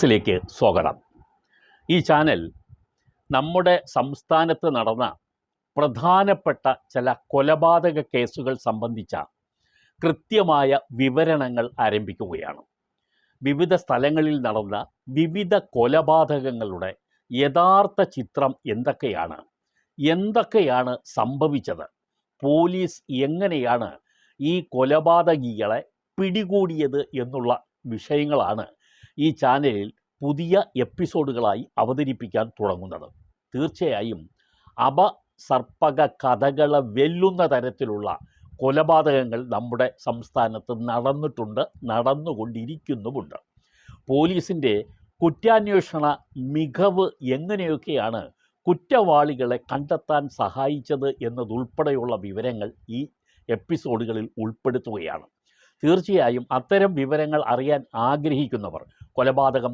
ിലേക്ക് സ്വാഗതം. ഈ ചാനൽ നമ്മുടെ സംസ്ഥാനത്ത് നടന്ന പ്രധാനപ്പെട്ട ചില കൊലപാതക കേസുകൾ സംബന്ധിച്ച കൃത്യമായ വിവരണങ്ങൾ ആരംഭിക്കുകയാണ്. വിവിധ സ്ഥലങ്ങളിൽ നടന്ന വിവിധ കൊലപാതകങ്ങളുടെ യഥാർത്ഥ ചിത്രം എന്തൊക്കെയാണ് സംഭവിച്ചത്, പോലീസ് എങ്ങനെയാണ് ഈ കൊലപാതകികളെ പിടികൂടിയത് എന്നുള്ള വിഷയങ്ങളാണ് ഈ ചാനലിൽ പുതിയ എപ്പിസോഡുകളായി അവതരിപ്പിക്കാൻ തുടങ്ങുന്നത്. തീർച്ചയായും അപസർപ്പക കഥകളെ വെല്ലുന്ന തരത്തിലുള്ള കൊലപാതകങ്ങൾ നമ്മുടെ സംസ്ഥാനത്ത് നടന്നിട്ടുണ്ട്, നടന്നുകൊണ്ടിരിക്കുന്നുമുണ്ട്. പോലീസിൻ്റെ കുറ്റാന്വേഷണ മികവ് എങ്ങനെയൊക്കെയാണ് കുറ്റവാളികളെ കണ്ടെത്താൻ സഹായിച്ചത് എന്നതുൾപ്പെടെയുള്ള വിവരങ്ങൾ ഈ എപ്പിസോഡുകളിൽ ഉൾപ്പെടുത്തുകയാണ്. തീർച്ചയായും അത്തരം വിവരങ്ങൾ അറിയാൻ ആഗ്രഹിക്കുന്നവർ, കൊലപാതകം